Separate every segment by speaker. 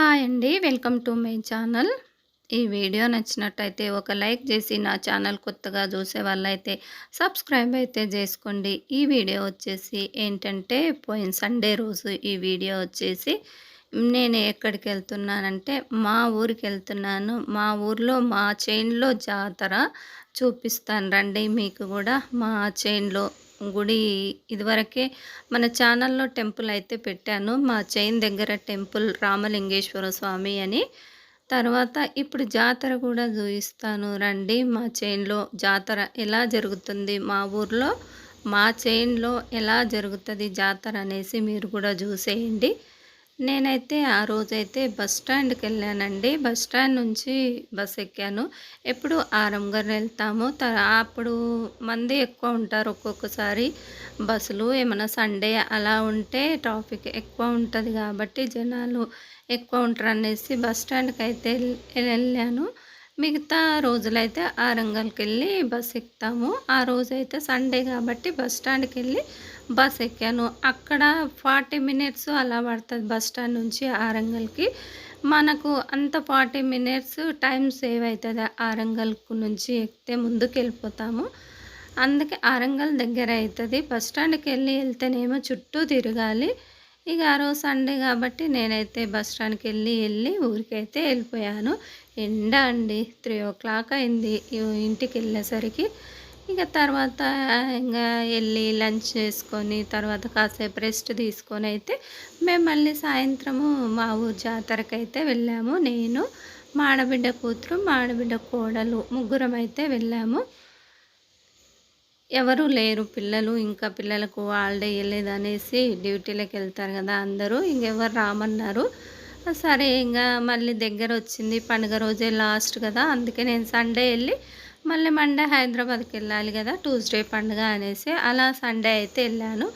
Speaker 1: Hi అండి. Welcome to my channel. ఈ video నచ్చినట్టయితే ఒక లైక్ చేసి నా ఛానల్ కొత్తగా చూసే వాళ్ళైతే సబ్స్క్రైబ్ అయితే చేసుకోండి. ఈ వీడియో వచ్చేసి ఏంటంటే పోయిన సండే రోజు ఈ వీడియో వచ్చేసి నేను ఎక్కడికి వెళ్తున్నానంటే మా ఊరికి వెళ్తున్నాను. మా ఊర్లో మా చైన్లో జాతర చూపిస్తాను రండి. మీకు కూడా మా చైన్లో గుడి ఇదివరకే మన ఛానల్లో టెంపుల్ అయితే పెట్టాను. మా చైన్ దగ్గర టెంపుల్ రామలింగేశ్వర స్వామి అని. తర్వాత ఇప్పుడు జాతర కూడా చూపిస్తాను రండి. మా చైన్లో జాతర ఎలా జరుగుతుంది, మా ఊర్లో మా చైన్లో ఎలా జరుగుతుంది జాతర అనేసి మీరు కూడా చూసేయండి. నేనైతే ఆ రోజైతే బస్ స్టాండ్కి వెళ్ళానండి. బస్ స్టాండ్ నుంచి బస్ ఎక్కాను. ఎప్పుడు ఆరంగర్ వెళ్తాము. అప్పుడు మంది ఎక్కువ ఉంటారు. ఒక్కొక్కసారి బస్సులు ఏమైనా సండే అలా ఉంటే ట్రాఫిక్ ఎక్కువ ఉంటుంది కాబట్టి జనాలు ఎక్కువ ఉంటారు అనేసి బస్ స్టాండ్కి అయితే వెళ్ళాను. మిగతా రోజులైతే ఆరంగల్కి వెళ్ళి బస్ ఎక్కుతాము. ఆ రోజైతే సండే కాబట్టి బస్ స్టాండ్కి వెళ్ళి బస్ ఎక్కాను. అక్కడ 40 మినిట్స్ అలా పడుతుంది బస్ స్టాండ్ నుంచి ఆరంగల్కి. మనకు అంత 40 మినిట్స్ టైం సేవ్ అవుతుంది. ఆరంగల్కు నుంచి ఎక్కితే ముందుకు వెళ్ళిపోతాము. అందుకే ఆరంగల్ దగ్గర అవుతుంది. బస్ స్టాండ్కి వెళ్తేనేమో చుట్టూ తిరగాలి. ఇక ఆ రోజు సండే కాబట్టి నేనైతే బస్ స్టాండ్కి వెళ్ళి ఊరికైతే వెళ్ళిపోయాను. ఎండ అండి 3 o'clock అయింది ఇంటికి వెళ్ళేసరికి. ఇక తర్వాత ఇంకా వెళ్ళి లంచ్ చేసుకొని తర్వాత కాసేపు రెస్ట్ తీసుకొని అయితే మేము మళ్ళీ సాయంత్రము మా ఊరు జాతరకి అయితే వెళ్ళాము. నేను మా ఆడబిడ్డ కూతురు మా ఆడబిడ్డ కోడలు ముగ్గురం అయితే వెళ్ళాము. ఎవరు లేరు పిల్లలు, ఇంకా పిల్లలకు హాలిడే ఇవ్వలేదనేసి డ్యూటీలకు వెళ్తారు కదా అందరూ, ఇంకెవరు రామన్నారు. సరే ఇంకా మళ్ళీ దగ్గర వచ్చింది పండుగ రోజే లాస్ట్ కదా, అందుకే నేను సండే వెళ్ళి మళ్ళీ మండే హైదరాబాద్కి వెళ్ళాలి కదా, ట్యూస్డే పండుగ అనేసి అలా సండే అయితే వెళ్ళాను.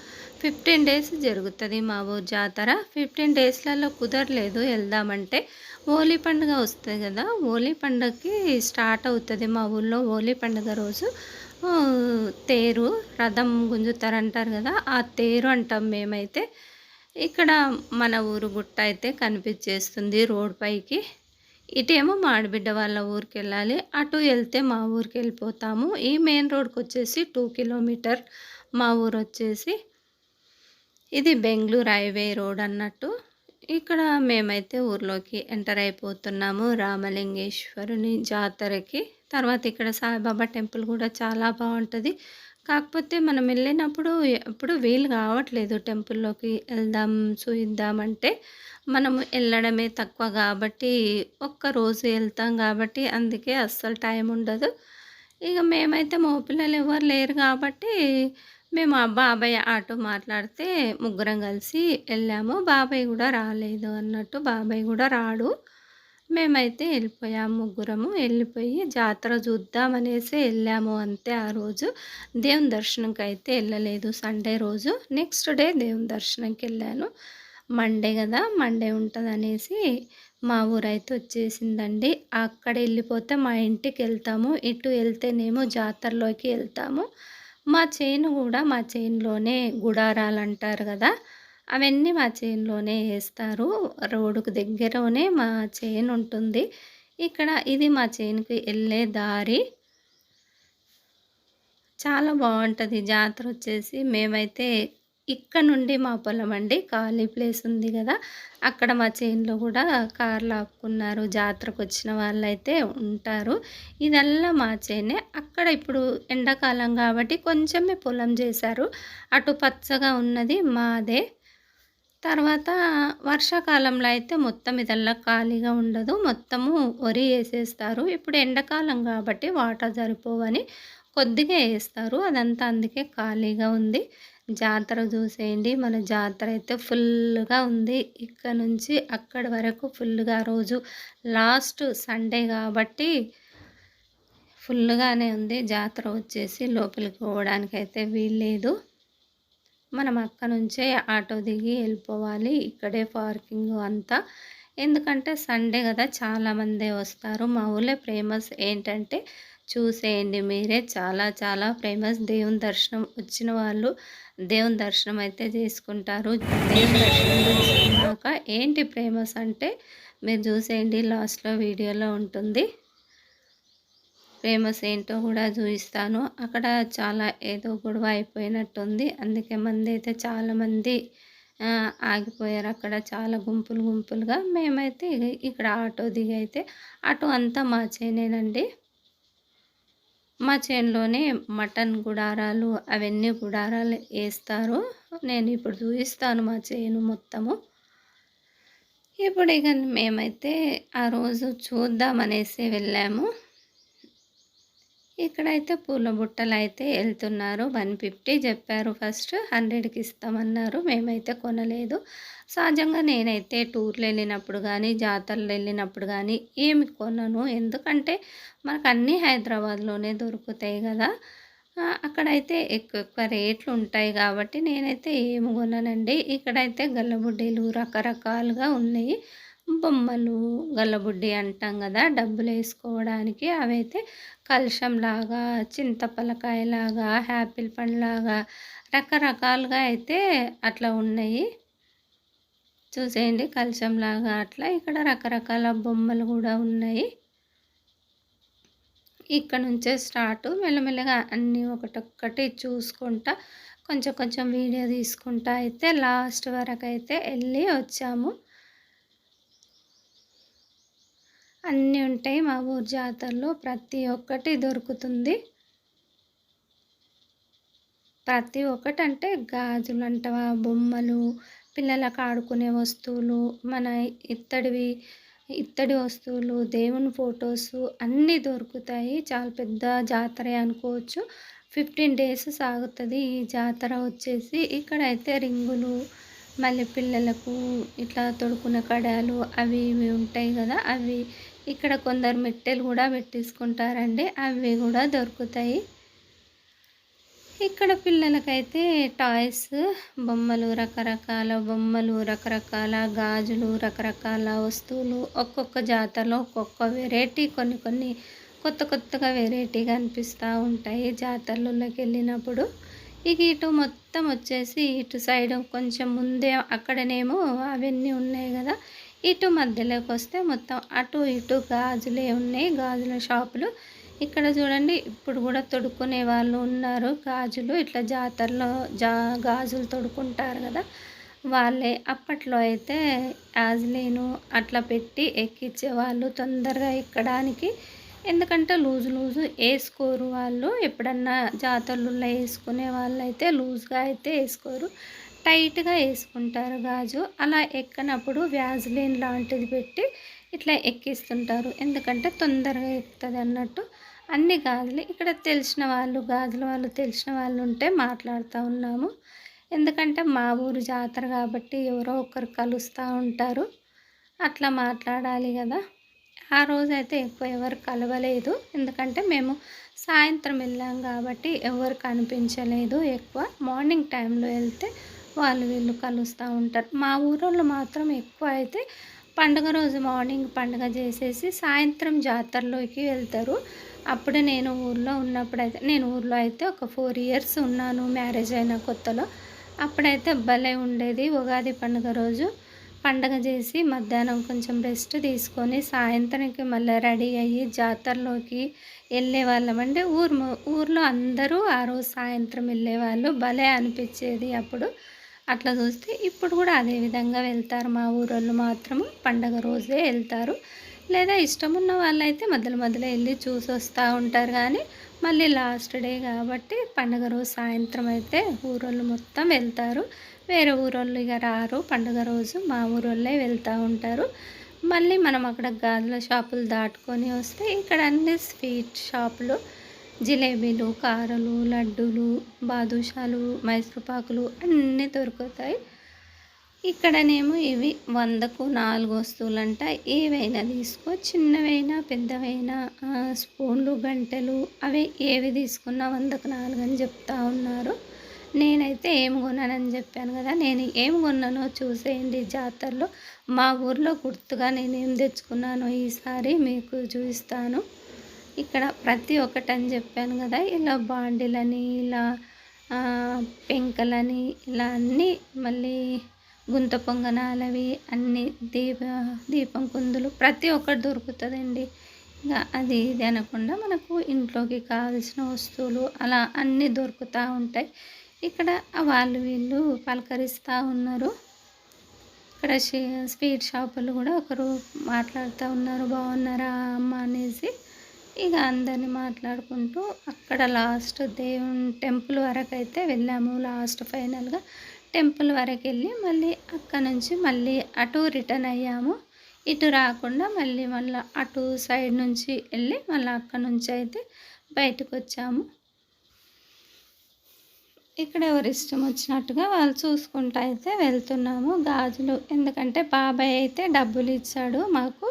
Speaker 1: 15 డేస్ జరుగుతుంది మా ఊరు జాతర. 15 డేస్లలో కుదరలేదు వెళ్దామంటే. హోలీ పండుగ వస్తుంది కదా, హోలీ పండుగకి స్టార్ట్ అవుతుంది మా ఊళ్ళో. హోలీ పండుగ రోజు తేరు రథం గుంజుతారంటారు కదా, ఆ తేరు అంటాం మేమైతే. ఇక్కడ మన ఊరు గుట్ట అయితే కనిపించేస్తుంది రోడ్ పైకి. ఇటేమో మా ఆడబిడ్డ వాళ్ళ ఊరికి వెళ్ళాలి, అటు వెళ్తే మా ఊరికి వెళ్ళిపోతాము. ఈ మెయిన్ రోడ్కి వచ్చేసి 2 కిలోమీటర్ మా ఊరు వచ్చేసి. ఇది బెంగళూరు హైవే రోడ్ అన్నట్టు. ఇక్కడ మేమైతే ఊర్లోకి ఎంటర్ అయిపోతున్నాము రామలింగేశ్వరుని జాతరకి. తర్వాత ఇక్కడ సాయిబాబా టెంపుల్ కూడా చాలా బాగుంటుంది. కాకపోతే మనం వెళ్ళినప్పుడు ఎప్పుడు వీలు కావట్లేదు టెంపుల్లోకి వెళ్దాం చూద్దామంటే. మనము వెళ్ళడమే తక్కువ కాబట్టి ఒక్కరోజు వెళ్తాం కాబట్టి అందుకే అస్సలు టైం ఉండదు. ఇక మేమైతే మగపిల్లలు ఎవరు లేరు కాబట్టి మేము ఆ బాబాయ్ ఆటో మాట్లాడితే ముగ్గురం కలిసి వెళ్ళాము. బాబాయ్ కూడా రాలేదు అన్నట్టు, బాబాయ్ కూడా రాడు. మేమైతే వెళ్ళిపోయాము ముగ్గురము. వెళ్ళిపోయి జాతర చూద్దామనేసి వెళ్ళాము అంతే. ఆ రోజు దేవుని దర్శనంకి అయితే వెళ్ళలేదు సండే రోజు. నెక్స్ట్ డే దేవుని దర్శనంకి వెళ్ళాను. మండే కదా, మండే ఉంటుంది అనేసి మా ఊరైతే వచ్చేసిందండి. అక్కడ వెళ్ళిపోతే మా ఇంటికి వెళ్తాము, ఇటు వెళ్తేనేమో జాతరలోకి వెళ్తాము. మా చేను కూడా మా చేనులోనే గుడారాలు అంటారు కదా, అవన్నీ మా చేనులోనే వేస్తారు. రోడ్డుకు దగ్గరనే మా చేను ఉంటుంది. ఇక్కడ ఇది మా చేనుకి వెళ్ళే దారి. చాలా బాగుంటుంది జాతర వచ్చేసి. మేమైతే ఇక్కడ నుండి మా పొలం అండి, ఖాళీ ప్లేస్ ఉంది కదా, అక్కడ మా చేనులో కూడా కార్లు ఆపుకున్నారు. జాతరకు వచ్చిన వాళ్ళైతే ఉంటారు. ఇదల్లా మా చేనే. అక్కడ ఇప్పుడు ఎండాకాలం కాబట్టి కొంచెమే పొలం చేశారు. అటు పచ్చగా ఉన్నది మాదే. తర్వాత వర్షాకాలంలో అయితే మొత్తం ఇదల్లా ఖాళీగా ఉండదు, మొత్తము వరి వేసేస్తారు. ఇప్పుడు ఎండాకాలం కాబట్టి వాటర్ సరిపోవని కొద్దిగా వేస్తారు, అదంతా అందుకే ఖాళీగా ఉంది. జాతర చూసేయండి. మన జాతర అయితే ఫుల్గా ఉంది. ఇక్కడ నుంచి అక్కడి వరకు ఫుల్గా. రోజు లాస్ట్ సండే కాబట్టి ఫుల్గానే ఉంది. జాతర వచ్చేసి లోపలికి పోవడానికి అయితే వీల్లేదు. మనం అక్కడ నుంచే ఆటో దిగి వెళ్ళిపోవాలి. ఇక్కడే పార్కింగ్ అంతా. ఎందుకంటే సండే కదా చాలామందే వస్తారు. మా ఊళ్ళో ఫేమస్ ఏంటంటే చూసేయండి మీరే, చాలా చాలా ఫేమస్. దేవుని దర్శనం వచ్చిన వాళ్ళు దేవుని దర్శనం అయితే చేసుకుంటారు. దేవుని దర్శనం చేసుకున్నాక ఏంటి ఫేమస్ అంటే మీరు చూసేయండి, లాస్ట్‌లో వీడియోలో ఉంటుంది. ఫేమస్ ఏంటో కూడా చూపిస్తాను. అక్కడ చాలా ఏదో గొడవ అయిపోయినట్టుంది. అందుకే మందైతే చాలామంది ఆగిపోయారు అక్కడ, చాలా గుంపులు గుంపులుగా. మేమైతే ఇక్కడ ఆటో దిగి అయితే ఆటో అంతా మా చేనేనండి. మా చేనులోనే మటన్ గుడారాలు అవన్నీ గుడారాలు వేస్తారు. నేను ఇప్పుడు చూపిస్తాను మా చేను మొత్తము. ఇప్పుడు ఇక మేమైతే ఆ రోజు చూద్దామనేసి వెళ్ళాము. ఇక్కడైతే పూల బుట్టలైతే వెళ్తున్నారు. 150 చెప్పారు ఫస్ట్, 100కి ఇస్తామన్నారు. మేమైతే కొనలేదు. సహజంగా నేనైతే టూర్లు వెళ్ళినప్పుడు కానీ, జాతరలు వెళ్ళినప్పుడు కానీ ఏమి కొనను. ఎందుకంటే మనకు అన్నీ హైదరాబాద్లోనే దొరుకుతాయి కదా. అక్కడైతే ఎక్కువ ఎక్కువ రేట్లు ఉంటాయి కాబట్టి నేనైతే ఏమి కొననండి. ఇక్కడైతే గల్లబుడ్డీలు రకరకాలుగా ఉన్నాయి. బొమ్మలు, గల్లబుడ్డి అంటాం కదా, డబ్బులు వేసుకోవడానికి. అవైతే కలశంలాగా, చింతపలకాయలాగా, యాపిల్ పండులాగా రకరకాలుగా అయితే అట్లా ఉన్నాయి. చూసేయండి, కలశంలాగా అట్లా. ఇక్కడ రకరకాల బొమ్మలు కూడా ఉన్నాయి. ఇక్కడ నుంచే స్టార్ట్, మెల్లమెల్లగా అన్నీ ఒకటొక్కటి చూసుకుంటా కొంచెం కొంచెం వీడియో తీసుకుంటా అయితే లాస్ట్ వరకు అయితే వెళ్ళి వచ్చాము. అన్నీ ఉంటాయి మా ఊరు జాతరలో, ప్రతి ఒక్కటి దొరుకుతుంది. ప్రతి ఒక్కటి అంటే గాజులు అంటవా, బొమ్మలు, పిల్లలకు ఆడుకునే వస్తువులు, మన ఇత్తడి వస్తువులు, దేవుని ఫొటోసు అన్నీ దొరుకుతాయి. చాలా పెద్ద జాతర అనుకోవచ్చు. 15 డేస్ సాగుతుంది ఈ జాతర వచ్చేసి. ఇక్కడైతే రింగులు, మళ్ళీ పిల్లలకు ఇట్లా తొడుకునే కడాలు అవి ఇవి ఉంటాయి కదా, అవి ఇక్కడ కొందరు మెట్టెలు కూడా పెట్టించుకుంటారండి, అవి కూడా దొరుకుతాయి. ఇక్కడ పిల్లలకైతే టాయ్స్, బొమ్మలు, రకరకాల బొమ్మలు, రకరకాల గాజులు, రకరకాల వస్తువులు. ఒక్కొక్క జాతరలో ఒక్కొక్క వెరైటీ, కొన్ని కొన్ని కొత్త కొత్తగా వెరైటీగా అనిపిస్తూ ఉంటాయి జాతరలోకి వెళ్ళినప్పుడు. ఇక ఇటు మొత్తం వచ్చేసి ఇటు సైడ్ కొంచెం ముందే అక్కడనేమో అవన్నీ ఉన్నాయి కదా, ఇటు మధ్యలోకి వస్తే మొత్తం అటు ఇటు గాజులే ఉన్నాయి, గాజుల షాపులు. ఇక్కడ చూడండి, ఇప్పుడు కూడా తొడుక్కునే వాళ్ళు ఉన్నారు. గాజులు ఇట్లా జాతరలో గాజులు తొడుక్కుంటారు కదా, వాళ్ళే. అప్పట్లో అయితే యాజ్లీను అట్లా పెట్టి ఎక్కించేవాళ్ళు తొందరగా ఎక్కడానికి. ఎందుకంటే లూజు లూజు వేసుకోరు వాళ్ళు. ఎప్పుడన్నా జాతరలలో వేసుకునే వాళ్ళు అయితే లూజ్గా అయితే వేసుకోరు, టైట్గా వేసుకుంటారు గాజు. అలా ఎక్కనప్పుడు వ్యాజ్లీన్ లాంటిది పెట్టి ఇట్లా ఎక్కిస్తుంటారు, ఎందుకంటే తొందరగా ఎక్కుతుంది అన్నట్టు. అన్ని గాజులు ఇక్కడ తెలిసిన వాళ్ళు, గాజుల వాళ్ళు తెలిసిన వాళ్ళు ఉంటే మాట్లాడుతూ ఉన్నాము. ఎందుకంటే మా ఊరు జాతర కాబట్టి ఎవరో ఒకరు కలుస్తూ ఉంటారు, అట్లా మాట్లాడాలి కదా. ఆ రోజైతే ఎక్కువ ఎవరు కలవలేదు, ఎందుకంటే మేము సాయంత్రం వెళ్ళాం కాబట్టి ఎవరు కనిపించలేదు ఎక్కువ. మార్నింగ్ టైంలో వెళ్తే వాళ్ళు వీళ్ళు కలుస్తూ ఉంటారు. మా ఊరోళ్ళు మాత్రం ఎక్కువ అయితే పండుగ రోజు మార్నింగ్ పండుగ చేసేసి సాయంత్రం జాతరలోకి వెళ్తారు. అప్పుడు నేను ఊర్లో అయితే ఒక 4 ఇయర్స్ ఉన్నాను మ్యారేజ్ అయిన కొత్తలో. అప్పుడైతే భలే ఉండేది. ఉగాది పండుగ రోజు పండగ చేసి మధ్యాహ్నం కొంచెం రెస్ట్ తీసుకొని సాయంత్రానికి మళ్ళీ రెడీ అయ్యి జాతరలోకి వెళ్ళేవాళ్ళమండి. ఊర్లో అందరూ ఆ రోజు సాయంత్రం వెళ్ళేవాళ్ళు. భలే అనిపించేది అప్పుడు. అట్లా చూస్తే ఇప్పుడు కూడా అదే విధంగా వెళ్తారు. మా ఊరోళ్ళు మాత్రము పండగ రోజే వెళ్తారు, లేదా ఇష్టం ఉన్న వాళ్ళైతే మధ్యలో మధ్యలో వెళ్ళి చూసి వస్తూ ఉంటారు. కానీ మళ్ళీ లాస్ట్ డే కాబట్టి పండుగ రోజు సాయంత్రం అయితే ఊరోళ్ళు మొత్తం వెళ్తారు. వేరే ఊరోళ్ళు ఇక రారు పండుగ రోజు, మా ఊరోళ్ళే వెళ్తూ ఉంటారు. మళ్ళీ మనం అక్కడ గాజుల షాపులు దాటుకొని వస్తే ఇక్కడ అన్ని స్వీట్ షాపులు, జిలేబీలు, కారలు, లడ్డూలు, బాదుషాలు, మైసూర్పాకులు అన్నీ దొరుకుతాయి. ఇక్కడనేమో ఇవి 100కు 4 వస్తువులంట. ఏవైనా తీసుకో, చిన్నవైనా పెద్దవైనా, స్పూన్లు, గంటెలు, అవి ఏవి తీసుకున్నా 100కు 4 అని చెప్తా ఉన్నారు. నేనైతే ఏం కొన్నానని చెప్పాను కదా, నేను ఏం కొన్నానో చూసేయండి జాతరలో. మా ఊర్లో గుర్తుగా నేనేం తెచ్చుకున్నానో ఈసారి మీకు చూపిస్తాను. ఇక్కడ ప్రతి ఒక్కటి అని చెప్పాను కదా, ఇలా బాండిలని, ఇలా పెంకలని ఇలా అన్నీ మళ్ళీ గుంత పొంగనాలవి అన్నీ దీపం కుందులు ప్రతి ఒక్కటి దొరుకుతుందండి. ఇక అది ఇది అనకుండా మనకు ఇంట్లోకి కావాల్సిన వస్తువులు అలా అన్నీ దొరుకుతూ ఉంటాయి. ఇక్కడ వాళ్ళు వీళ్ళు పలకరిస్తూ ఉన్నారు. ఇక్కడ స్వీట్ షాపులు కూడా ఒకరు మాట్లాడుతూ ఉన్నారు, బాగున్నారా అమ్మ అనేసి. ఇక అందరిని మాట్లాడుకుంటూ అక్కడ లాస్ట్ దేవుని టెంపుల్ వరకు అయితే వెళ్ళాము. లాస్ట్ ఫైనల్గా టెంపుల్ వరకు వెళ్ళి మళ్ళీ అక్కడ నుంచి మళ్ళీ అటు రిటర్న్ అయ్యాము. ఇటు రాకుండా మళ్ళీ అటు సైడ్ నుంచి వెళ్ళి మళ్ళీ అక్కడ నుంచి అయితే బయటకు వచ్చాము. ఇక్కడ ఎవరి ఇష్టం వచ్చినట్టుగా వాళ్ళు చూసుకుంటూ అయితే వెళ్తున్నాము. గాజులు ఎందుకంటే బాబాయ్ అయితే డబ్బులు ఇచ్చాడు మాకు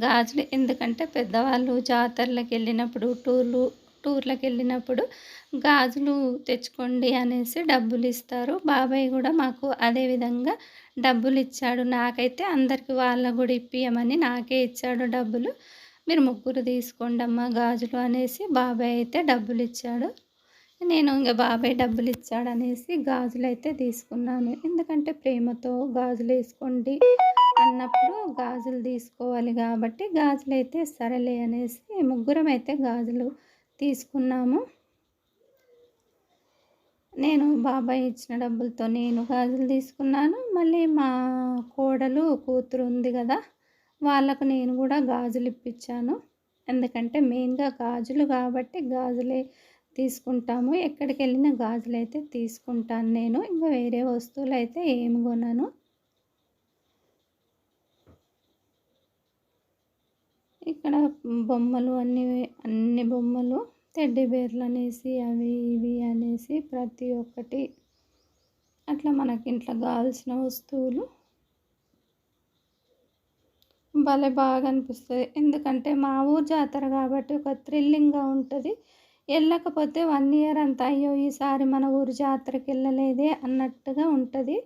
Speaker 1: గాజులు. ఎందుకంటే పెద్దవాళ్ళు జాతరలకు వెళ్ళినప్పుడు టూర్లకు వెళ్ళినప్పుడు గాజులు తెచ్చుకోండి అనేసి డబ్బులు ఇస్తారు. బాబాయ్ కూడా మాకు అదే విధంగా డబ్బులు ఇచ్చాడు. నాకైతే అందరికి వాళ్ళకు కూడా ఇప్పియమని నాకే ఇచ్చాడు డబ్బులు. మీరు ముగ్గురు తీసుకోండి అమ్మ గాజులు అనేసి బాబాయ్ అయితే డబ్బులు ఇచ్చాడు. నేను ఇంకా బాబాయ్ డబ్బులు ఇచ్చాడనేసి గాజులు అయితే తీసుకున్నాను. ఎందుకంటే ప్రేమతో గాజులు వేసుకోండి అన్నప్పుడు గాజులు తీసుకోవాలి కాబట్టి గాజులు అయితే సరేలే అనేసి ముగ్గురం అయితే గాజులు తీసుకున్నాము. నేను బాబాయ్ ఇచ్చిన డబ్బులతో నేను గాజులు తీసుకున్నాను. మళ్ళీ మా కోడలు కూతురు ఉంది కదా, వాళ్ళకు నేను కూడా గాజులు ఇప్పించాను. ఎందుకంటే మెయిన్గా గాజులు కాబట్టి గాజులే తీసుకుంటాము. ఎక్కడికి వెళ్ళిన గాజులు అయితే తీసుకుంటాను నేను. ఇంకా వేరే వస్తువులు అయితే ఏమి కొనను. ఇక్కడ బొమ్మలు అన్ని బొమ్మలు టెడ్డీ బేర్లు అనేసి అవి ఇవి అనేసి ప్రతి ఒక్కటి అట్లా మనకి ఇంట్లో కావాల్సిన వస్తువులు భలే బాగా అనిపిస్తుంది. ఎందుకంటే మా ఊరు జాతర కాబట్టి ఒక థ్రిల్లింగ్గా ఉంటుంది. వెళ్ళకపోతే 1 ఇయర్ అంతా అయ్యో ఈసారి మన ఊరు జాతరకి వెళ్ళలేదే అన్నట్టుగా ఉంటుంది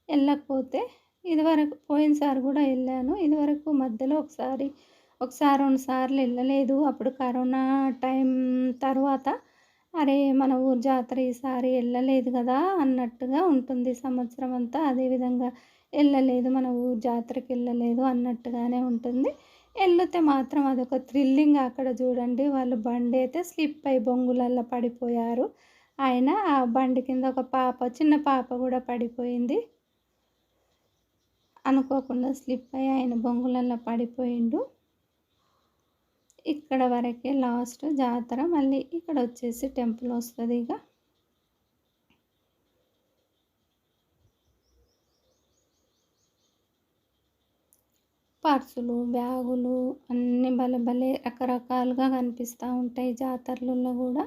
Speaker 1: వెళ్ళకపోతే. ఇదివరకు పోయినసారి కూడా వెళ్ళాను. ఇదివరకు మధ్యలో ఒకసారి 2 సార్లు వెళ్ళలేదు. అప్పుడు కరోనా టైం తర్వాత అరే మన ఊరు జాతర ఈసారి వెళ్ళలేదు కదా అన్నట్టుగా ఉంటుంది సంవత్సరం అంతా. అదేవిధంగా వెళ్ళలేదు, మన ఊరు జాతరకి వెళ్ళలేదు అన్నట్టుగానే ఉంటుంది. వెళ్తే మాత్రం అదొక థ్రిల్లింగ్. అక్కడ చూడండి వాళ్ళు బండి అయితే స్లిప్ అయి బొంగులల్లో పడిపోయారు. ఆయన ఆ బండి కింద ఒక చిన్న పాప కూడా పడిపోయింది. అనుకోకుండా స్లిప్ అయ్యి ఆయన బొంగులల్లో పడిపోయిండు. ఇక్కడ వరకే లాస్ట్ జాతర. మళ్ళీ ఇక్కడ వచ్చేసి టెంపుల్ వస్తుంది. ఇక పర్సులు బ్యాగులు అన్నీ భలే రకరకాలుగా కనిపిస్తూ ఉంటాయి జాతరలలో కూడా.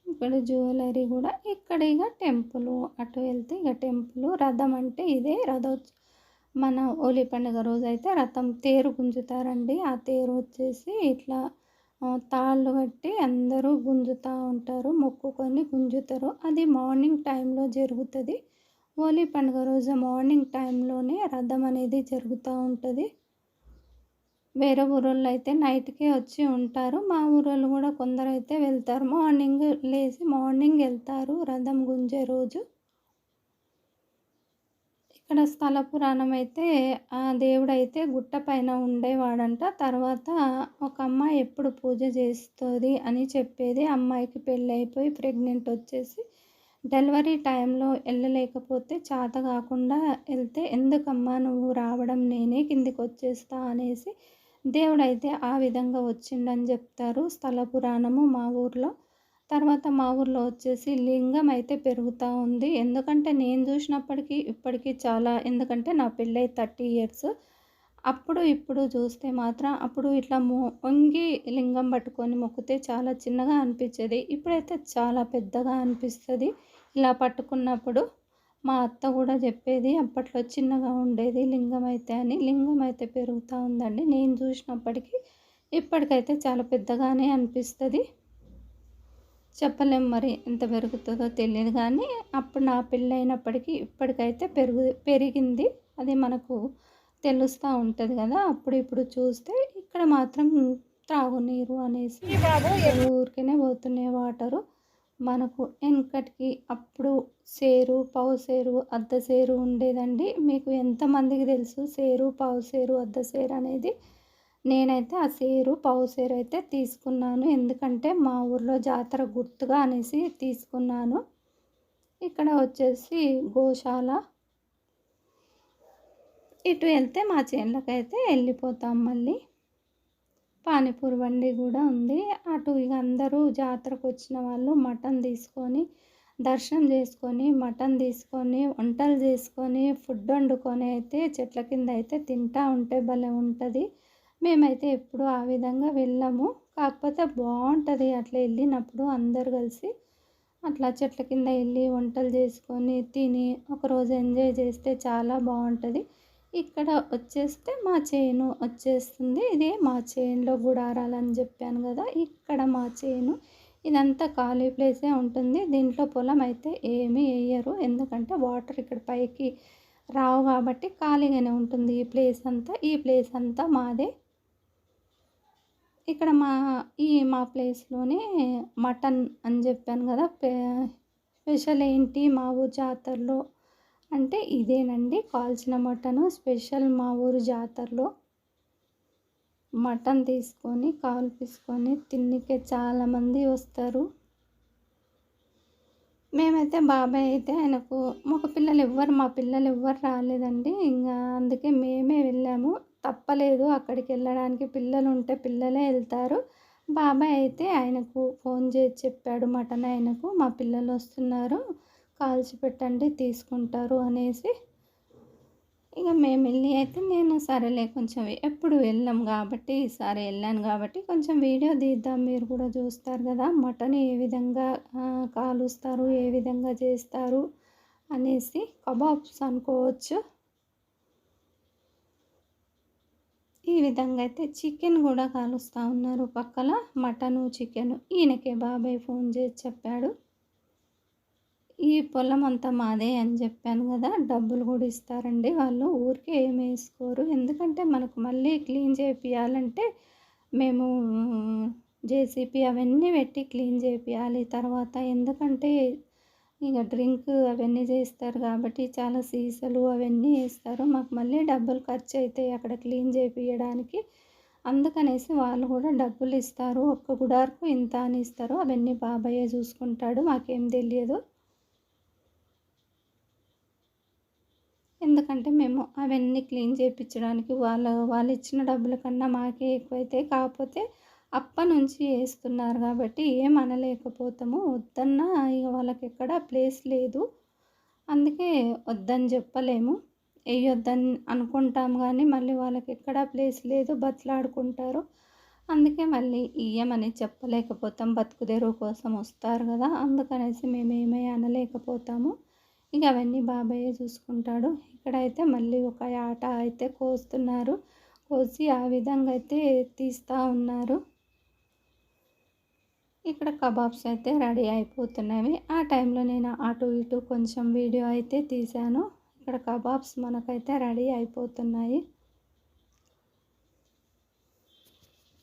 Speaker 1: ఇక్కడ జ్యువెలరీ కూడా. ఇక్కడ ఇక టెంపుల్ అటు వెళ్తే ఇక టెంపుల్ రథం అంటే ఇదే మన హోలీ పండుగ రోజు అయితే రథం తేరు గుంజుతారండి. ఆ తేరు వచ్చేసి ఇట్లా తాళ్ళు కట్టి అందరూ గుంజుతూ ఉంటారు, మొక్కుకొని గుంజుతారు. అది మార్నింగ్ టైంలో జరుగుతుంది. హోలీ పండుగ రోజు మార్నింగ్ టైంలోనే రథం అనేది జరుగుతూ ఉంటుంది. వేరే ఊరోళ్ళు అయితే నైట్కే వచ్చి ఉంటారు. మా ఊరోళ్ళు కూడా కొందరు అయితే వెళ్తారు. మార్నింగ్ లేచి మార్నింగ్ వెళ్తారు రథం గుంజే రోజు. ఇక్కడ స్థల పురాణం అయితే ఆ దేవుడైతే గుట్ట పైన ఉండేవాడంట. తర్వాత ఒక అమ్మాయి ఎప్పుడు పూజ చేస్తుంది అని చెప్పేది. అమ్మాయికి పెళ్ళి అయిపోయి ప్రెగ్నెంట్ వచ్చేసి డెలివరీ టైంలో వెళ్ళలేకపోతే చేత కాకుండా వెళ్తే ఎందుకమ్మా నువ్వు రావడం, నేనే కిందికి వచ్చేస్తా అనేసి దేవుడైతే ఆ విధంగా వచ్చిండని చెప్తారు స్థల పురాణము మా ఊర్లో. తర్వాత మా ఊర్లో వచ్చేసి లింగం అయితే పెరుగుతూ ఉంది. ఎందుకంటే నేను చూసినప్పటికీ ఇప్పటికీ చాలా, ఎందుకంటే నా పెళ్ళై 30 ఇయర్స్. అప్పుడు ఇప్పుడు చూస్తే మాత్రం అప్పుడు ఇట్లా వంగి లింగం పట్టుకొని మొక్కితే చాలా చిన్నగా అనిపించేది. ఇప్పుడైతే చాలా పెద్దగా అనిపిస్తుంది ఇలా పట్టుకున్నప్పుడు. మా అత్త కూడా చెప్పేది అప్పట్లో చిన్నగా ఉండేది లింగం అయితే అని. లింగం అయితే పెరుగుతూ ఉందండి. నేను చూసినప్పటికీ ఇప్పటికైతే చాలా పెద్దగానే అనిపిస్తుంది. చెప్పలేం మరి ఎంత పెరుగుతుందో తెలియదు కానీ అప్పుడు నా పెళ్ళి అయినప్పటికీ ఇప్పటికైతే పెరిగింది. అది మనకు తెలుస్తూ ఉంటుంది కదా. అప్పుడు ఇప్పుడు చూస్తే ఇక్కడ మాత్రం త్రాగునీరు అనేసి ఊరికనే పోతున్నాయి వాటరు. మనకు వెనకటికి అప్పుడు సేరు, పావుసేరు, అర్ధ సేరు ఉండేదండి. మీకు ఎంతమందికి తెలుసు సేరు, పావుసేరు, అర్ధ సేరు అనేది? నేనైతే ఆ సేరు, పావుసేరు అయితే తీసుకున్నాను. ఎందుకంటే మా ఊర్లో జాతర గుర్తుగా అనేసి తీసుకున్నాను. ఇక్కడ వచ్చేసి గోశాల. ఇటు వెళ్తే మా చేనులకైతే వెళ్ళిపోతాం మళ్ళీ. పానీపూరి బండి కూడా ఉంది. అటు ఇక అందరూ జాతరకు వచ్చిన వాళ్ళు మటన్ తీసుకొని దర్శనం చేసుకొని, మటన్ తీసుకొని, వంటలు చేసుకొని, ఫుడ్ వండుకొని అయితే చెట్ల కింద అయితే తింటూ ఉంటే భలే ఉంటుంది. మేమైతే ఎప్పుడు ఆ విధంగా వెళ్ళాము. కాకపోతే బాగుంటుంది అట్లా వెళ్ళినప్పుడు అందరు కలిసి అట్లా చెట్ల కింద వెళ్ళి వంటలు చేసుకొని తిని ఒకరోజు ఎంజాయ్ చేస్తే చాలా బాగుంటుంది. ఇక్కడ వచ్చేస్తే మా చేను వచ్చేస్తుంది. ఇదే మా చేనులో గుడారాలని చెప్పాను కదా, ఇక్కడ మా చేను. ఇదంతా ఖాళీ ప్లేసే ఉంటుంది. దీంట్లో పొలం అయితే ఏమీ వేయరు, ఎందుకంటే వాటర్ ఇక్కడ పైకి రావు కాబట్టి ఖాళీగానే ఉంటుంది ఈ ప్లేస్ అంతా. ఈ ప్లేస్ అంతా మాదే. ఇక్కడ మా ప్లేస్లోనే మటన్ అని చెప్పాను కదా, స్పెషల్ ఏంటి మా ఊరు జాతరలో అంటే ఇదేనండి, కాల్చిన మటను స్పెషల్. మా ఊరు జాతరలో మటన్ తీసుకొని కాల్పించుకొని తిన్నికే చాలామంది వస్తారు. మేమైతే బాబాయ్ అయితే ఆయనకు మగ పిల్లలు ఎవ్వరు, మా పిల్లలు ఎవ్వరు రాలేదండి. ఇంకా అందుకే మేమే వెళ్ళాము. తప్పలేదు అక్కడికి వెళ్ళడానికి, పిల్లలు ఉంటే పిల్లలే వెళ్తారు. బాబాయ్ అయితే ఆయనకు ఫోన్ చేసి చెప్పాడు మటన్ ఆయనకు, మా పిల్లలు వస్తున్నారు కాల్చి పెట్టండి తీసుకుంటారు అనేసి. ఇక మేము వెళ్ళి అయితే నేను సరేలే కొంచెం ఎప్పుడు వెళ్ళాం కాబట్టి ఈసారి వెళ్ళాను కాబట్టి కొంచెం వీడియో తీద్దాం, మీరు కూడా చూస్తారు కదా మటన్ ఏ విధంగా కాలుస్తారు, ఏ విధంగా చేస్తారు అనేసి. కబాబ్స్ అనుకోవచ్చు. ఈ విధంగా అయితే చికెన్ కూడా కాలుస్తూ ఉన్నారు పక్కల, మటను చికెను. ఈయనకే బాబాయ్ ఫోన్ చేసి చెప్పాడు. ఈ పొలం అంతా మాదే అని చెప్పాను కదా, డబ్బులు కూడా ఇస్తారండి వాళ్ళు, ఊరికే ఏమి వేసుకోరు. ఎందుకంటే మనకు మళ్ళీ క్లీన్ చేపియాలంటే మేము జేసీపీ అవన్నీ పెట్టి క్లీన్ చేపియాలి తర్వాత. ఎందుకంటే ఇక డ్రింక్ అవన్నీ చేస్తారు కాబట్టి చాలా సీసాలు అవన్నీ వేస్తారు, మాకు మళ్ళీ డబ్బులు ఖర్చు అవుతాయి అక్కడ క్లీన్ చేపియడానికి. అందుకనేసి వాళ్ళు కూడా డబ్బులు ఇస్తారు. ఒక్క గుడార్కు ఇంత అని ఇస్తారు. అవన్నీ బాబాయే చూసుకుంటాడు, మాకేం తెలియదు. ఎందుకంటే మేము అవన్నీ క్లీన్ చేయించడానికి వాళ్ళు ఇచ్చిన డబ్బుల కన్నా మాకే ఎక్కువైతాయి. కాకపోతే నుంచి వేస్తున్నారు కాబట్టి ఏం అనలేకపోతాము. వద్దన్నా ఇక వాళ్ళకి ఎక్కడ ప్లేస్ లేదు, అందుకే వద్దని చెప్పలేము. వేయొద్దని అనుకుంటాం కానీ మళ్ళీ వాళ్ళకి ఎక్కడ ప్లేస్ లేదు, బతిలాడుకుంటారు. అందుకే మళ్ళీ ఇయ్యమని చెప్పలేకపోతాం, బతుకుదెరువు కోసం వస్తారు కదా, అందుకనేసి మేము ఏమీ అనలేకపోతాము. ఇక అవన్నీ బాబాయే చూసుకుంటాడు. ఇక్కడైతే మళ్ళీ ఒక ఆట అయితే కోస్తున్నారు, కోసి ఆ విధంగా అయితే తీస్తూ ఉన్నారు. ఇక్కడ కబాబ్స్ అయితే రెడీ అయిపోతున్నాయి. ఆ టైంలో నేను అటు ఇటు కొంచెం వీడియో అయితే తీశాను. ఇక్కడ కబాబ్స్ మనకైతే రెడీ అయిపోతున్నాయి.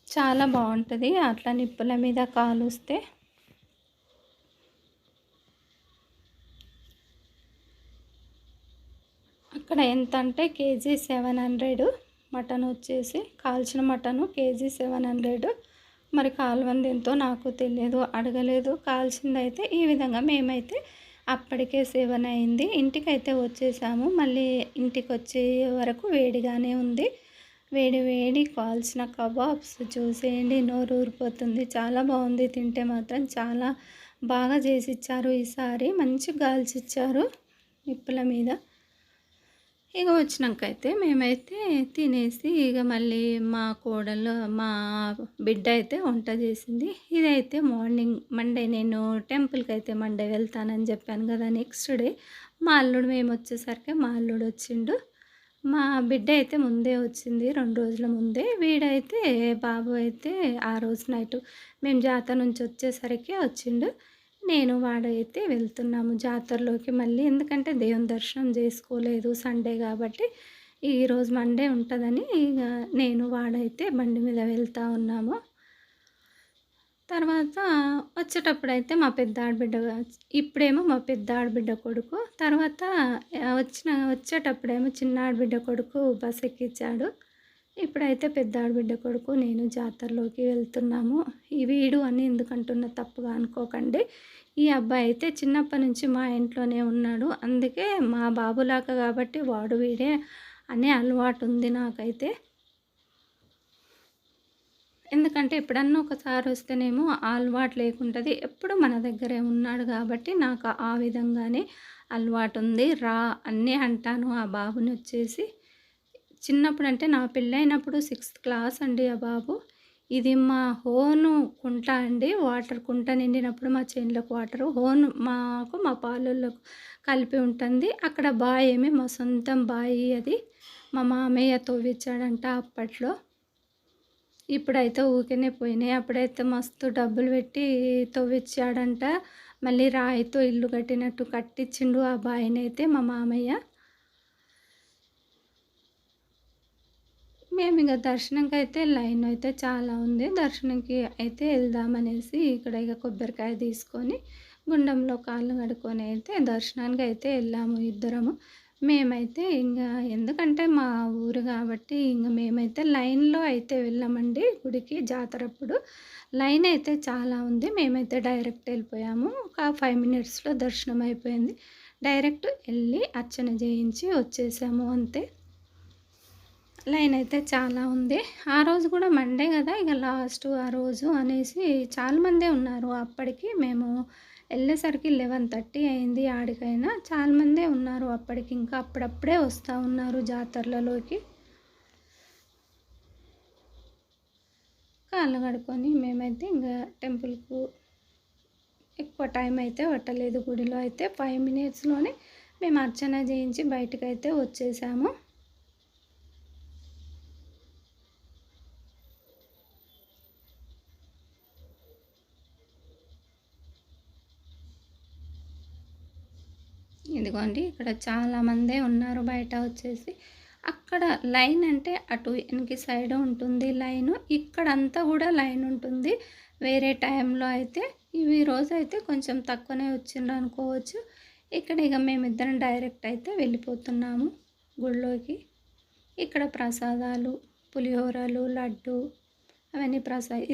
Speaker 1: చాలా బాగుంటుంది అట్లా నిప్పుల మీద కాలుస్తే. అక్కడ ఎంత అంటే కేజీ 700, మటన్ వచ్చేసి కాల్చిన మటను కేజీ 700. మరి కాలువంది ఎంతో నాకు తెలియదు, అడగలేదు. కాల్చిందైతే ఈ విధంగా. మేమైతే అప్పటికే 7 అయింది, ఇంటికైతే వచ్చేసాము. మళ్ళీ ఇంటికి వచ్చే వరకు వేడిగానే ఉంది. వేడి వేడి కాల్చిన కబాబ్స్ చూసేయండి, నోరు ఊరిపోతుంది. చాలా బాగుంది, తింటే మాత్రం చాలా బాగా చేసి ఇచ్చారు. ఈసారి మంచిగా కాల్చిచ్చారు నిప్పుల మీద. ఇక వచ్చినాక అయితే మేమైతే తినేసి ఇక మళ్ళీ మా కోడలు మా బిడ్డ అయితే వంట చేసింది. ఇదైతే మార్నింగ్ మండే, నేను టెంపుల్కి అయితే మండే వెళ్తానని చెప్పాను కదా. నెక్స్ట్ డే మా అల్లుడు, మేము వచ్చేసరికి మా అల్లుడు వచ్చిండు. మా బిడ్డ అయితే ముందే వచ్చింది, 2 రోజుల ముందే. వీడైతే బాబు అయితే ఆ రోజు నైటు మేము జాతర నుంచి వచ్చేసరికి వచ్చిండు. నేను వాడైతే వెళ్తున్నాము జాతరలోకి మళ్ళీ. ఎందుకంటే దేవుని దర్శనం చేసుకోలేదు సండే కాబట్టి. ఈరోజు మండే ఉంటుందని ఇక నేను వాడైతే బండి మీద వెళ్తూ ఉన్నాము. తర్వాత వచ్చేటప్పుడైతే మా పెద్ద ఆడబిడ్డ ఇప్పుడేమో మా పెద్ద ఆడబిడ్డ కొడుకు, తర్వాత వచ్చేటప్పుడేమో చిన్న ఆడబిడ్డ కొడుకు బస్ ఎక్కించాడు. ఇప్పుడైతే పెద్ద ఆడబిడ్డ కొడుకు నేను జాతరలోకి వెళ్తున్నాము. ఈ వీడు అని ఎందుకంటున్నా తప్పుగా అనుకోకండి. ఈ అబ్బాయి అయితే చిన్నప్పటి నుంచి మా ఇంట్లోనే ఉన్నాడు. అందుకే మా బాబులాగా కాబట్టి వాడు వీడే అనే అలవాటు ఉంది నాకైతే. ఎందుకంటే ఎప్పుడన్నా ఒకసారి వస్తేనేమో ఆ అలవాటు లేకుంటుంది. ఎప్పుడు మన దగ్గరే ఉన్నాడు కాబట్టి నాకు ఆ విధంగానే అలవాటు ఉంది. రా అన్నీ అంటాను ఆ బాబుని వచ్చేసి. చిన్నప్పుడంటే నా పెళ్ళైనప్పుడు 6th క్లాస్ అండి ఆ బాబు. ఇది మా హోను కుంట అండి. వాటర్ కుంట నిండినప్పుడు మా చేనులకు వాటరు హోను మాకు మా పాలోళ్ళకు కలిపి ఉంటుంది. అక్కడ బావి ఏమి మా సొంతం బావి అది. మా మామయ్య తవ్విచ్చాడంట అప్పట్లో. ఇప్పుడైతే ఊరికనే పోయినాయి. అప్పుడైతే మస్తు డబ్బులు పెట్టి తవ్విచ్చాడంట. మళ్ళీ రాయితో ఇల్లు కట్టినట్టు కట్టించిండు ఆ బావినైతే మా మామయ్య. మేము ఇక దర్శనంకి అయితే లైన్ అయితే చాలా ఉంది. దర్శనంకి అయితే వెళ్దామనేసి ఇక్కడ ఇక కొబ్బరికాయ తీసుకొని గుండంలో కాళ్ళు కడుక్కొని అయితే దర్శనానికి అయితే వెళ్ళాము ఇద్దరము. మేమైతే ఇంకా ఎందుకంటే మా ఊరు కాబట్టి మేమైతే లైన్లో అయితే వెళ్ళామండి గుడికి. జాతరప్పుడు లైన్ అయితే చాలా ఉంది. మేమైతే డైరెక్ట్ వెళ్ళిపోయాము. ఒక 5 మినిట్స్లో దర్శనం అయిపోయింది. డైరెక్ట్ వెళ్ళి అర్చన చేయించి వచ్చేసాము అంతే. లైన్ అయితే చాలా ఉంది. ఆ రోజు కూడా మండే కదా, ఇక లాస్ట్ ఆ రోజు అనేసి చాలామందే ఉన్నారు. అప్పటికి మేము వెళ్ళేసరికి 11:30 అయింది. ఆడికైనా చాలామందే ఉన్నారు అప్పటికి. ఇంకా అప్పుడప్పుడే వస్తూ ఉన్నారు జాతరలలోకి. కాళ్ళు కడుక్కొని మేమైతే ఇంకా టెంపుల్కు ఎక్కువ టైం అయితే పట్టలేదు. గుడిలో అయితే 5 మినిట్స్లోనే మేము అర్చన చేయించి బయటకైతే వచ్చేసాము. ఇదిగోండి ఇక్కడ చాలామందే ఉన్నారు బయట వచ్చేసి. అక్కడ లైన్ అంటే అటు వెనక సైడ్ ఉంటుంది లైను. ఇక్కడంతా కూడా లైన్ ఉంటుంది. వేరే టైంలో అయితే ఈ రోజు అయితే కొంచెం తక్కువనే వచ్చిండ్రు అనుకోవచ్చు. ఇక్కడ ఇక మేమిద్దరం డైరెక్ట్ అయితే వెళ్ళిపోతున్నాము గుళ్ళోకి. ఇక్కడ ప్రసాదాలు, పులిహోరలు, లడ్డు అవన్నీ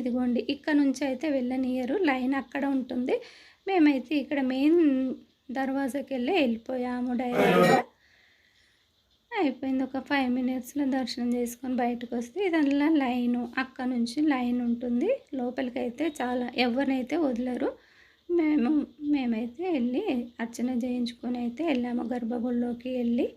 Speaker 1: ఇదిగోండి ఇక్కడ నుంచి అయితే వెళ్ళనియరు. లైన్ అక్కడ ఉంటుంది. మేమైతే ఇక్కడ మెయిన్ దర్వాజాకి వెళ్ళిపోయాము డైరెక్ట్గా. అయిపోయింది. ఒక 5 మినిట్స్లో దర్శనం చేసుకొని బయటకు వస్తే ఇదంతా లైను. అక్కడ నుంచి లైన్ ఉంటుంది. లోపలికి అయితే చాలా ఎవరినైతే వదలరు. మేమైతే వెళ్ళి అర్చన చేయించుకొని అయితే వెళ్ళాము గర్భగుడిలోకి వెళ్ళి.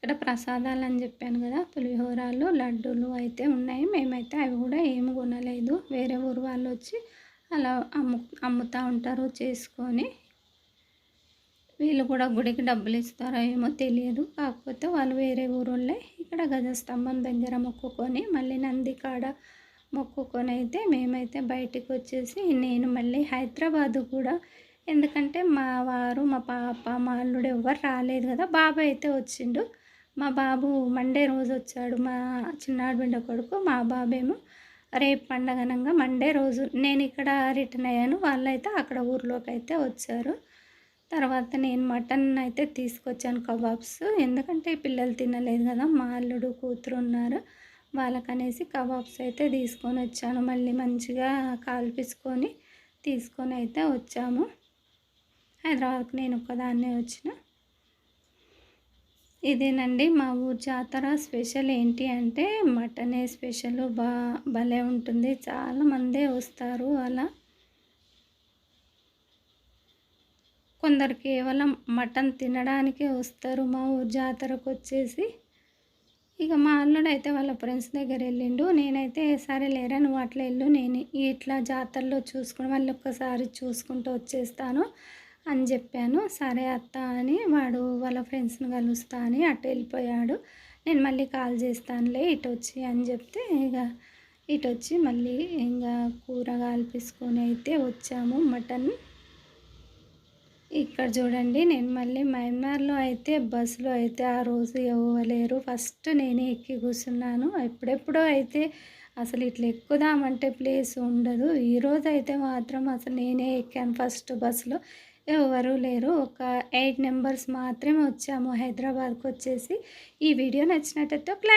Speaker 1: ఇక్కడ ప్రసాదాలు అని చెప్పాను కదా, పులిహోరాలు, లడ్డూలు అయితే ఉన్నాయి. మేమైతే అవి కూడా ఏమి కొనలేదు. వేరే ఊరు వాళ్ళు వచ్చి అలా అమ్ముతూ ఉంటారు చేసుకొని. వీళ్ళు కూడా గుడికి డబ్బులు ఇస్తారో ఏమో తెలియదు. కాకపోతే వాళ్ళు వేరే ఊరోళ్ళే. ఇక్కడ గజస్తంభం దగ్గర మొక్కుకొని మళ్ళీ నంది కాడ మొక్కుకొని అయితే మేమైతే బయటికి వచ్చేసి నేను మళ్ళీ హైదరాబాదు కూడా, ఎందుకంటే మా వారు, మా పాప, మా అల్లుడు ఎవ్వరు రాలేదు కదా. బాబు అయితే వచ్చిండు. మా బాబు మండే రోజు వచ్చాడు. మా చిన్నాడు బిడ్డ కొడుకు. మా బాబేమో రేపు పండగనంగా మండే రోజు నేను ఇక్కడ రిటర్న్ అయ్యాను. వాళ్ళైతే అక్కడ ఊర్లోకి అయితే వచ్చారు. తర్వాత నేను మటన్ అయితే తీసుకొచ్చాను, కబాబ్స్. ఎందుకంటే పిల్లలు తినలేదు కదా, మా అల్లుడు కూతురు ఉన్నారు వాళ్ళకనేసి కబాబ్స్ అయితే తీసుకొని వచ్చాను. మళ్ళీ మంచిగా కాల్పించుకొని తీసుకొని అయితే వచ్చాము. హైదరాబాద్కి నేను ఒక్కదాన్నే వచ్చిన. ఇదేనండి మా ఊరు జాతర స్పెషల్ ఏంటి అంటే మటనే స్పెషల్. భలే ఉంటుంది. చాలామందే వస్తారు. అలా కొందరు కేవలం మటన్ తినడానికే వస్తారు మా ఊరు జాతరకు వచ్చేసి. ఇక మా అల్లుడు అయితే వాళ్ళ ఫ్రెండ్స్ దగ్గర వెళ్ళిండు. నేనైతే సరే లేరా నువ్వు అట్లా వెళ్ళు, నేను ఇట్లా జాతరలో చూసుకుని మళ్ళీ ఒక్కసారి చూసుకుంటూ వచ్చేస్తాను అని చెప్పాను. సరే అత్త అని వాడు వాళ్ళ ఫ్రెండ్స్ని కలుస్తా అని అటు వెళ్ళిపోయాడు. నేను మళ్ళీ కాల్ చేస్తానులే ఇటు వచ్చి అని చెప్తే ఇక ఇటు వచ్చి మళ్ళీ ఇంకా కూర కాల్పించుకొని అయితే వచ్చాము. మటన్ ఇక్కడ చూడండి నేను మళ్ళీ మయన్మార్లో అయితే బస్సులో అయితే ఆ రోజు ఇవ్వలేరు. ఫస్ట్ నేనే ఎక్కి కూర్చున్నాను. ఎప్పుడెప్పుడో అయితే అసలు ఇట్లా ఎక్కుదామంటే ప్లేస్ ఉండదు. ఈరోజు అయితే మాత్రం అసలు నేనే ఎక్కాను ఫస్ట్ బస్సులో. ఎవరు లేరు. ఒక 8 మెంబర్స్ మాత్రమే వచ్చాము హైదరాబాద్కి వచ్చేసి. ఈ వీడియో నచ్చినట్టయితే ఒక